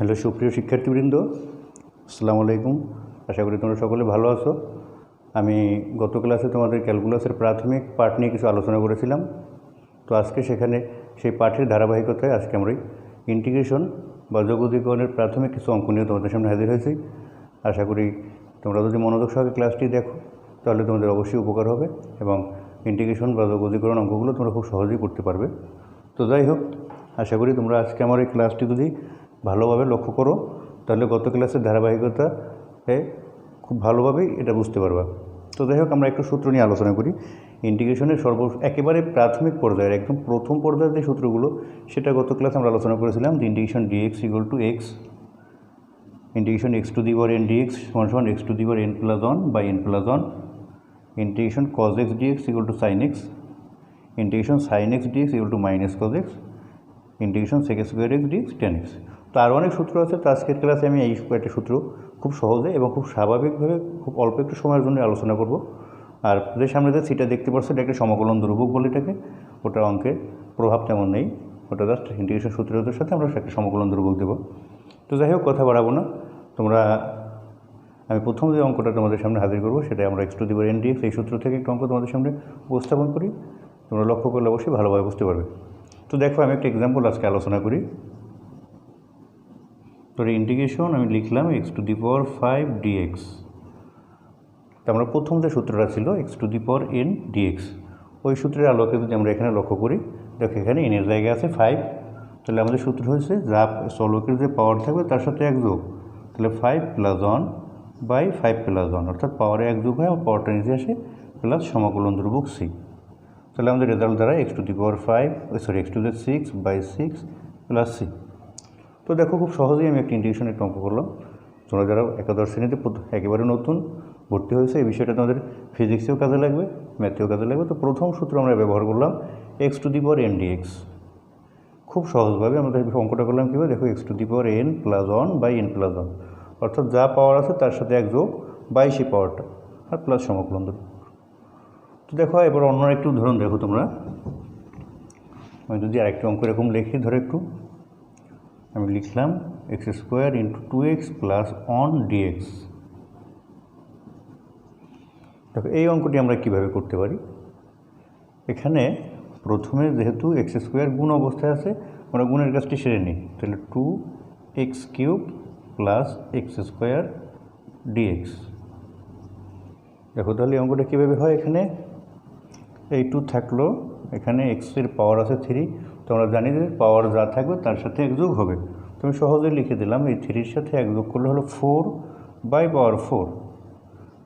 Hello সুপ্রিয় শিক্ষার্থীবৃন্দ, আসসালামু আলাইকুম। আশা করি তোমরা সকলে ভালো আছো। আমি গত ক্লাসে তোমাদের ক্যালকুলাসের প্রাথমিক পাঠ নিয়ে কিছু আলোচনা করেছিলাম। তো আজকে সেখানে সেই পাঠের ধারাবাহিকতায় আজকে আমরা ইন্টিগ্রেশন বা যোগজীকরণের প্রাথমিক কিছু অঙ্ক নিয়ে তোমাদের সামনে হাজির হয়েছি। আশা করি তোমরা যদি মনোযোগ সহকারে ক্লাসটি দেখো তাহলে তোমাদের অবশ্যই উপকার হবে এবং ইন্টিগ্রেশন বা যোগজীকরণ অঙ্কগুলো তোমরা খুব সহজেই করতে পারবে। তো যাই হোক, আশা করি তোমরা আজকে আমার এই ক্লাসটি যদি ভালোভাবে লক্ষ্য করো তাহলে গত ক্লাসের ধারাবাহিকতা খুব ভালোভাবেই এটা বুঝতে পারবা। তো যাই হোক, আমরা একটু সূত্র নিয়ে আলোচনা করি। ইন্টিগ্রেশনের একেবারে প্রাথমিক পর্যায়ের একদম প্রথম পর্যায়ের যে সূত্রগুলো সেটা গত ক্লাসে আমরা আলোচনা করেছিলাম। যে integration dx equal to x, integration x to the power n d x সমান x to the power n plus one by n plus one, integration cos x d x equal to sine x, integration sine x d x equal to minus cos x, integration sec square x d x tan x. তো আরও অনেক সূত্র আছে। তো আজকের ক্লাসে আমি এই কয়েকটা সূত্র খুব সহজে এবং খুব স্বাভাবিকভাবে খুব অল্প একটু সময়ের জন্য আলোচনা করব। আর যে সামনে যে সিটা দেখতে পাচ্ছ এটা একটা সমকলন ধ্রুবক বলে এটাকে, ওটা অঙ্কের প্রভাব তেমন নেই, ওটা জাস্ট ইন্টিগ্রেশন সূত্রের সাথে আমরা একটা সমকলন ধ্রুবক দেবো। তো যাই হোক, কথা বাড়াবো না। আমি প্রথম যে অঙ্কটা তোমাদের সামনে হাজির করবো সেটা আমরা x to the power n dx এই সূত্র থেকে একটা অঙ্ক তোমাদের সামনে উপস্থাপন করি। তোমরা লক্ষ্য করলে অবশ্যই ভালোভাবে বুঝতে পারবে। তো দেখো, আমি একটা এক্সাম্পল আজকে আলোচনা করি। তো ইন্টিগ্রেশন আমি লিখলাম x to the power 5 dx. তো আমরা প্রথম যে সূত্রটা ছিল x to the power n dx, ওই সূত্রের আলোকে যদি আমরা এখানে লক্ষ্য করি, দেখো এখানে এনের জায়গায় আছে 5। তাহলে আমাদের সূত্র হয়েছে যা চলকের যে পাওয়ার থাকবে তার সাথে এক যোগ, তাহলে 5 প্লাস 1 বাই 5 প্লাস 1, অর্থাৎ পাওয়ারে এক যোগ হয়, পাওয়ারটা নিচে আসে, প্লাস সমকলন ধ্রুবক সি। তাহলে আমাদের রেজাল্ট দ্বারা x to the power 5 x to the 6 by 6 plus C. তো দেখো, খুব সহজেই আমি একটা ইন্টিগ্রেশনের অঙ্ক করলাম। তোমরা যারা একাদশ শ্রেণীতে একেবারে নতুন ভর্তি হয়েছে, এই বিষয়টা তোমাদের ফিজিক্সেও কাজে লাগবে, ম্যাথেও কাজে লাগবে। তো প্রথম সূত্র আমরা ব্যবহার করলাম x to the power n dx. খুব সহজভাবে আমাদের অঙ্কটা করলাম কীভাবে, দেখো x to the power n plus 1 by n plus 1, অর্থাৎ যা পাওয়ার আছে তার সাথে এক যোগ বাই সেই পাওয়ারটা আর প্লাস সমকলন ধ্রুবক। তো দেখো, এবার অন্য একটু উদাহরণ দেখো তোমরা। আমি যদি আরেকটি অঙ্ক এরকম লিখি, ধরো একটু আমি লিখলাম x square into 2x plus 1 dx. দেখো এই অঙ্কটি আমরা কীভাবে করতে পারি। এখানে প্রথমে যেহেতু এক্স স্কোয়ার গুণ অবস্থায় আছে, আমরা গুণের কাজটি সেরে নিই। তাহলে 2x cube plus x square dx. দেখো তাহলে এই অঙ্কটা কীভাবে হয়, এখানে এই 2 থাকলো, এখানে এক্সের পাওয়ার আছে 3। তো আমরা জানি যে পাওয়ার যা থাকবে তার সাথে এক যোগ হবে। তো আমি সহজে লিখে দিলাম এই 3-র সাথে এক যোগ করলে হলো 4 বাই পাওয়ার 4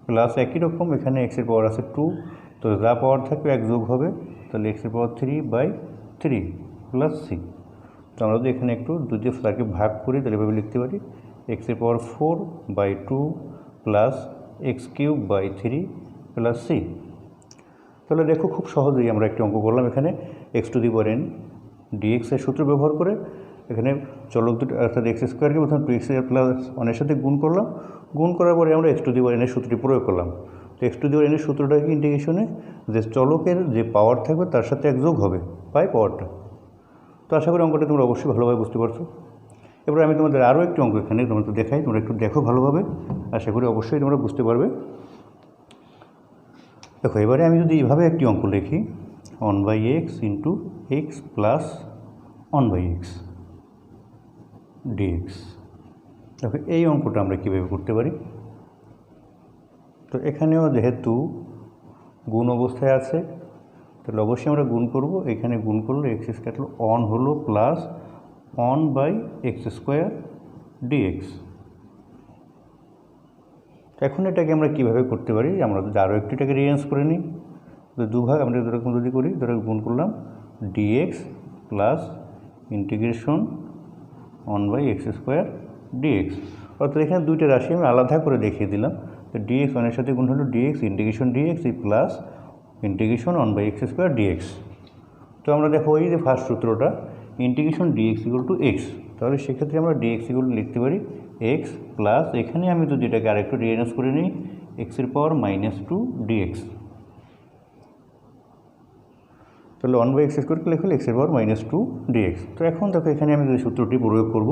প্লাস একই রকম এখানে এক্সের পাওয়ার আছে 2, তো যা পাওয়ার থাকবে এক যোগ হবে, তাহলে এক্সের পাওয়ার 3 বাই 3 প্লাস সি। তো আমরা যদি এখানে একটু দুটি তাকে ভাগ করি তাহলে এভাবে লিখতে পারি এক্সের power 4 by 2 plus x cube by 3 plus C. তাহলে দেখো, খুব সহজেই আমরা একটি অঙ্ক করলাম। এখানে x to the power n ডিএক্সের সূত্র ব্যবহার করে এখানে চলক দুটো অর্থাৎ এক্স স্কোয়ারকে প্রথমে 2x প্লাস 1-এর সাথে গুণ করলাম। গুণ করার পরে আমরা এক্স টু দি পাওয়ার এনের সূত্রটি প্রয়োগ করলাম। তো এক্স টু দি পাওয়ার এনের সূত্রটা কি, ইন্টিগ্রেশনে যে চলকের যে পাওয়ার থাকবে তার সাথে এক যোগ হবে বাই পাওয়ারটা। তো আশা করি অঙ্কটা তোমরা অবশ্যই ভালোভাবে বুঝতে পারছো। এবার আমি তোমাদের আরও একটি অঙ্ক এখানে তোমরা একটু দেখাই, তোমরা একটু দেখো ভালোভাবে, আশা করি অবশ্যই তোমরা বুঝতে পারবে। দেখো এবারে আমি যদি এইভাবে একটি অঙ্ক লিখি 1/x into x plus 1/x dx. দেখো এই অঙ্কটা আমরা কীভাবে করতে পারি। তো এখানেও যেহেতু গুণ অবস্থায় আছে তাহলে অবশ্যই আমরা গুণ করব। এখানে গুণ করলে এক্স স্কোয়ার 1 হলো প্লাস 1/x স্কোয়ার ডিএক্স। এখন এটাকে আমরা কীভাবে করতে পারি, আমরা যদি আরও একটিটাকে রিঅ্যারেঞ্জ করে নিই, দুভাগ আমরা এরকম যদি করি, ধরো গুণ করলাম dx plus integration 1/x square dx. অর্থাৎ এখানে দুইটা রাশি আমি আলাদা করে দেখিয়ে দিলাম। তো ডিএক্স 1-এর সাথে গুণ হলো dx integration dx plus integration 1/x square dx. তো আমরা দেখো ওই যে ফার্স্ট সূত্রটা integration dx equal to x, তাহলে সেক্ষেত্রে আমরা ডিএক্স ইকুয়াল টু লিখতে পারি এক্স প্লাস, এখানে আমি যদি এটাকে আরেকটু রিঅ্যারেঞ্জ করে নিই, এক্সের পাওয়ার -2 ডিএক্স। তাহলে 1/x স্কোয়ারকে লিখলে এক্সের পাওয়ার -2 ডিএক্স। তো এখন দেখো এখানে আমি যদি সূত্রটি প্রয়োগ করব,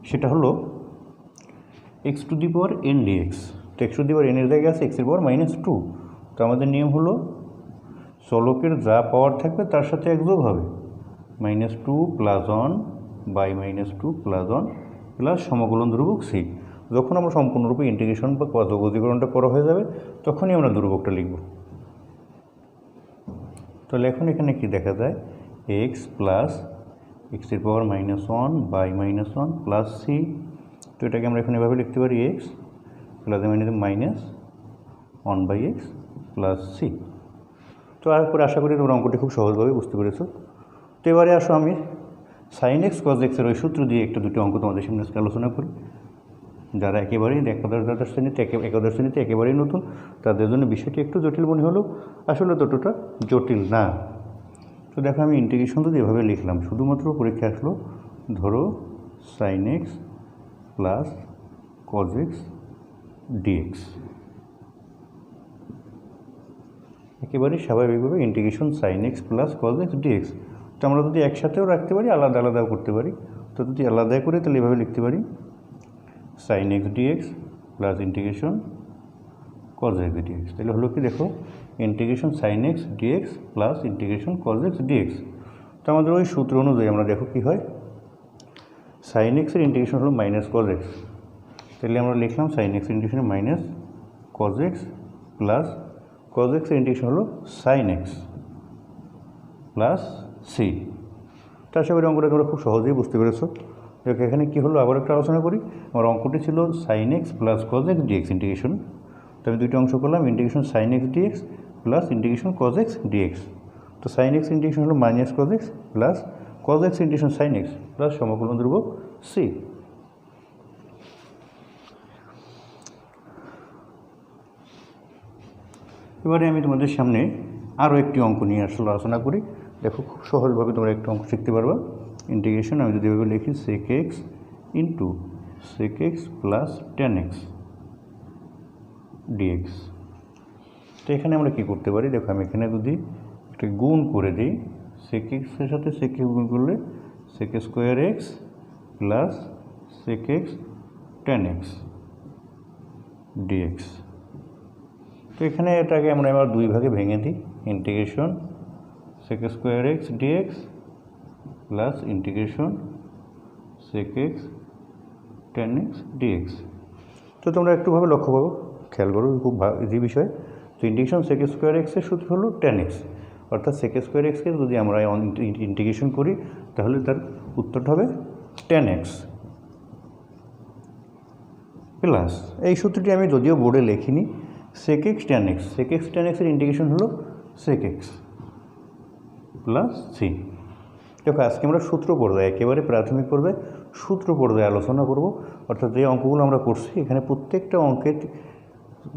সেটা হলো x to the power n dx. তো এক্স টু দি পাওয়ার এনের জায়গায় আছে এক্সের পাওয়ার -2। তো আমাদের নিয়ম হলো চলকের যা পাওয়ার থাকবে তার সাথে এক যোগ হবে, -2 + 1 বাই -2 + 1 প্লাস সমকলন ধ্রুবক সি। যখন আমরা সম্পূর্ণরূপে ইন্টিগ্রেশন বা যোগীকরণটা করা হয়ে যাবে তখনই আমরা ধ্রুবকটা লিখব। তাহলে এখন এখানে কি দেখা যায়, এক্স প্লাস এক্সের পাওয়ার -1 বাই -1 প্লাস সি। তো এটাকে আমরা এখন এভাবে লিখতে পারি, x plus -1 by x plus C. তো এরপরে আশা করি তোমরা অঙ্কটি খুব সহজভাবে বুঝতে পেরেছো। তো এবারে আসো আমি সাইন এক্স কজ এক্সের ওই সূত্র দিয়ে দুটো অঙ্ক তোমাদের সামনে আলোচনা করি। যারা একেবারেই একাদশ শ্রেণীতে একেবারেই নতুন তাদের জন্য বিষয়টি একটু জটিল মনে হলেও আসলে ততটা জটিল না। তো দেখো আমি ইন্টিগ্রেশন যদি এভাবে লিখলাম, শুধুমাত্র পরীক্ষা আসলো ধরো sine x plus cos x dx, একেবারেই স্বাভাবিকভাবে integration sine x plus cos x dx. তো আমরা যদি একসাথেও রাখতে পারি, আলাদা আলাদাও করতে পারি। তো যদি আলাদা করে তাহলে এভাবে লিখতে পারি sine x dx plus integration cos x dx. তাহলে হলো কি, দেখো integration sine x dx plus integration cos x dx. তো আমাদের ওই সূত্র অনুযায়ী আমরা দেখো কী হয়, সাইন এক্সের ইন্টিগ্রেশন হলো মাইনাস কজ এক্স। তাহলে আমরা লিখলাম সাইন এক্সের integration minus cos x plus cause এক্সের ইন্টিগ্রেশন হলো সাইন এক্স প্লাস সি। তো আশা করি অঙ্কটা তোমরা খুব সহজেই বুঝতে পেরেছো। এখানে কী হলো আবার একটা আলোচনা করি। আমার অঙ্কটি ছিল sine x plus cos x d x integration. তো আমি দুইটা অংশ করলাম, integration sine x dx plus integration cos x dx. তো সাইন এক্স ইন্টিগ্রেশন হলো minus cos x plus cos x integration sine x plus সমকলন ধ্রুবক সি। এবারে আমি তোমাদের সামনে আরও একটি অঙ্ক নিয়ে আসলে আলোচনা করি। দেখো খুব সহজভাবে তোমরা একটু অঙ্ক শিখতে পারবা। ইন্টিগ্রেশন আমি যদি এভাবে লিখি sec x into sec x plus tan x dx. তো এখানে আমরা কী করতে পারি, দেখো আমি এখানে যদি একটা গুণ করে দিই, সেক এক্সের সাথে সেক এক্স গুণ করলে sec square x plus sec x tan x dx. তো এখানে এটাকে আমরা এবার দুই ভাগে ভেঙে দিই, integration sec square x dx plus integration sec x tan x dx. তো তোমরা একটুভাবে লক্ষ্য করো, খেয়াল করো, খুব ইজি বিষয়। তো ইন্টিগ্রেশন সেক স্কোয়ার এক্সের সূত্র হলো টেন এক্স, অর্থাৎ সেক স্কোয়ার এক্সকে যদি আমরা ইন্টিগ্রেশন করি তাহলে তার উত্তরটা হবে টেন এক্স প্লাস, এই সূত্রটি আমি যদিও বোর্ডে লিখিনি, sec x tan x. Sec x tan এক্সের ইন্টিগ্রেশন হলো সেক এক্স প্লাস সি। দেখো আজকে আমরা সূত্র পর্যায়ে, একেবারে প্রাথমিক পর্যায়ে সূত্র পর্যায়ে আলোচনা করব। অর্থাৎ যে অঙ্কগুলো আমরা করছি এখানে প্রত্যেকটা অঙ্কের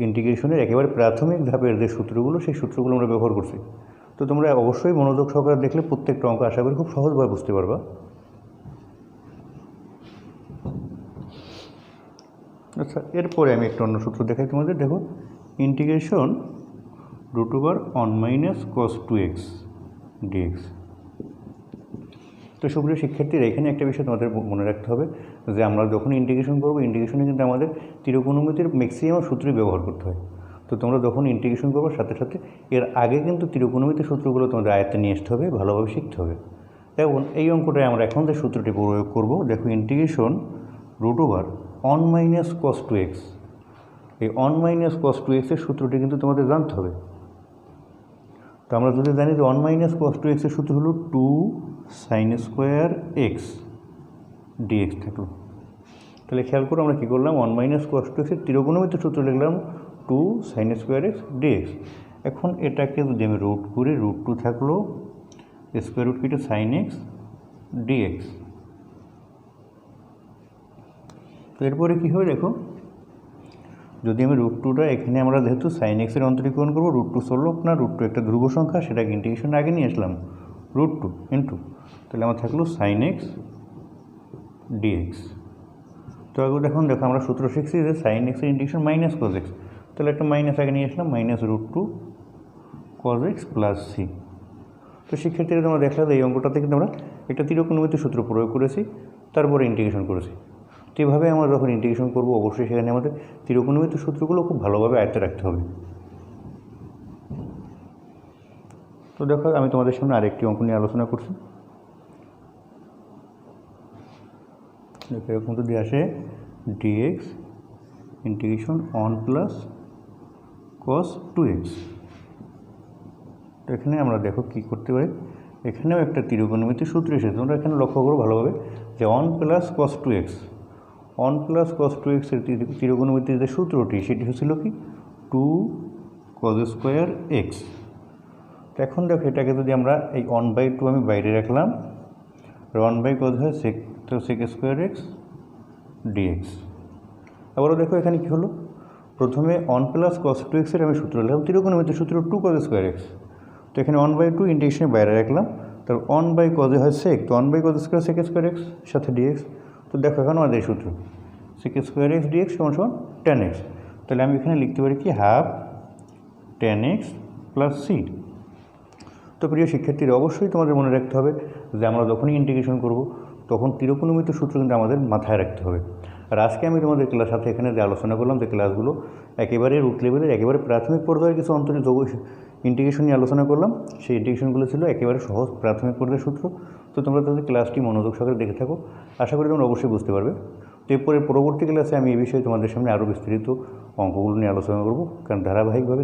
ইন্টিগ্রেশনের একেবারে প্রাথমিক ধাপের যে সূত্রগুলো, সেই সূত্রগুলো আমরা ব্যবহার করছি। তো তোমরা অবশ্যই মনোযোগ সহকারে দেখলে প্রত্যেকটা অঙ্ক আশা করি খুব সহজভাবে বুঝতে পারবা। আচ্ছা, এরপরে আমি একটা অন্য সূত্র দেখাই তোমাদের। দেখো ইন্টিগ্রেশন √1 - cos 2x dx। তো সুপ্রিয় শিক্ষার্থীরা, এখানে একটা বিষয় তোমাদের মনে রাখতে হবে যে আমরা যখন ইন্টিগ্রেশন করবো, ইন্টিগ্রেশনে কিন্তু আমাদের ত্রিকোণমিতির ম্যাক্সিমাম সূত্রই ব্যবহার করতে হয়। তো তোমরা যখন ইন্টিগ্রেশন করবো সাথে সাথে এর আগে কিন্তু ত্রিকোণমিতির সূত্রগুলো তোমাদের আয়ত্তে নিয়ে আসতে হবে, ভালোভাবে শিখতে হবে। দেখুন এই অঙ্কটায় আমরা এখন যে সূত্রটি প্রয়োগ করব, দেখো ইন্টিগ্রেশন √1 - cos 2x। এই 1 - cos 2x এর সূত্রটি কিন্তু তোমাদের জানতে হবে। তো আমরা যদি জানি যে 1 - cos 2x এর সূত্র হলো 2 sin স্কোয়ার এক্স ডিএক্স থাকলো। তাহলে খেয়াল করো আমরা কী করলাম, 1 - cos 2x এর ত্রিকোণমিতির সূত্র লিখলাম 2 sin স্কোয়ার এক্স ডিএক্স। এখন এটাকে যদি আমি রুট করি, √2 থাকলো স্কোয়ার রুট কেটে sin x dx। তো এরপরে কী হবে দেখো, যদি আমি √2টা এখানে আমরা যেহেতু sin x এর অন্তরীকরণ করবো, √2 চললো না, √2 একটা ধ্রুব সংখ্যা, সেটাকে ইন্টিগ্রেশন আগে নিয়ে আসলাম √2 ইন্টু, তাহলে আমার থাকলো sin x dx। তো আগে দেখো আমরা সূত্র শিখছি যে sin x এর ইন্টিগ্রেশন মাইনাস cos x, তাহলে একটা মাইনাস আগে নিয়ে আসলাম, -√2 cos x প্লাস সি। তো শিক্ষার্থীরা তোমরা দেখলে এই অঙ্কটাতে কিন্তু আমরা একটা ত্রিকোণমিতির সূত্র প্রয়োগ করেছি, তারপরে ইন্টিগ্রেশন করেছি। তো এভাবে আমরা যখন ইন্টিগ্রেশন করব অবশ্যই সেখানে আমাদের ত্রিকোণমিতির সূত্রগুলো খুব ভালোভাবে আয়ত্তে রাখতে হবে। তো দেখো আমি তোমাদের সামনে আরেকটি অঙ্ক নিয়ে আলোচনা করছি। এরকম যদি আসে dx integration 1 plus cos 2x, তো এখানে আমরা দেখো কী করতে পারি, এখানেও একটা ত্রিকোণমিতির সূত্র এসেছে। তোমরা এখানে লক্ষ্য করো ভালোভাবে যে 1 plus cos 2x, 1 plus cos 2x এর ত্রিকোণমিতির যে সূত্রটি সেটি হচ্ছিল কি 2 cos স্কোয়ার x। তো এখন দেখো এটাকে যদি আমরা এই 1/2 আমি বাইরে রাখলাম, আর 1/cos হয় sec, তো sec স্কোয়ার x dx। আবারও দেখো এখানে কী হলো, প্রথমে 1 প্লাস cos 2x এর আমি সূত্র লিখলাম, ত্রিকোণমিতির সূত্র 2 cos স্কোয়ার x। তো এখানে 1/2 ইন্টিগ্রেশনে বাইরে রাখলাম, তারপর 1/cos হয় sec, তো 1/cos square sec square x সাথে dx। তো দেখো এখন আমাদের সূত্র sec স্কোয়ার x dx সমান tan x। তাহলে আমি এখানে লিখতে পারি কি half tan x plus c। তো প্রিয় শিক্ষার্থীরা, অবশ্যই তোমাদের মনে রাখতে হবে যে আমরা যখনই ইন্টিগ্রেশন করব তখন ত্রিকোণমিতির সূত্র কিন্তু আমাদের মাথায় রাখতে হবে। আর আজকে আমি তোমাদের ক্লাস সাথে এখানে যে আলোচনা করলাম, যে ক্লাসগুলো একেবারে রুট লেভেলের, একেবারে প্রাথমিক পর্যায়ের কিছু ইন্টিগ্রেশন নিয়ে আলোচনা করলাম। সেই ইন্টিগ্রেশনগুলো ছিল একেবারে সহজ প্রাথমিক পর্যায়ের সূত্র। তো তোমরা তাদের ক্লাসটি মনোযোগ সহকারে দেখে থাকো, আশা করি তোমরা অবশ্যই বুঝতে পারবে। তো এরপরে পরবর্তী ক্লাসে আমি এই বিষয়ে তোমাদের সামনে আরও বিস্তারিত অঙ্কগুলো নিয়ে আলোচনা করব, কারণ ধারাবাহিকভাবে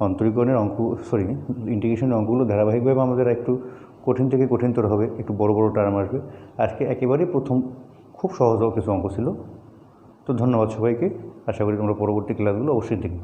অন্তরীকরণের ইন্টিগ্রেশনের অঙ্কগুলো ধারাবাহিকভাবে আমাদের একটু কঠিন থেকে কঠিনতর হবে, একটু বড় বড় টার্ম আসবে। আজকে একেবারেই প্রথম খুব সহজ কিছু অঙ্ক ছিল। তো ধন্যবাদ সবাইকে, আশা করি তোমরা পরবর্তী ক্লাসগুলো অবশ্যই দেখবে।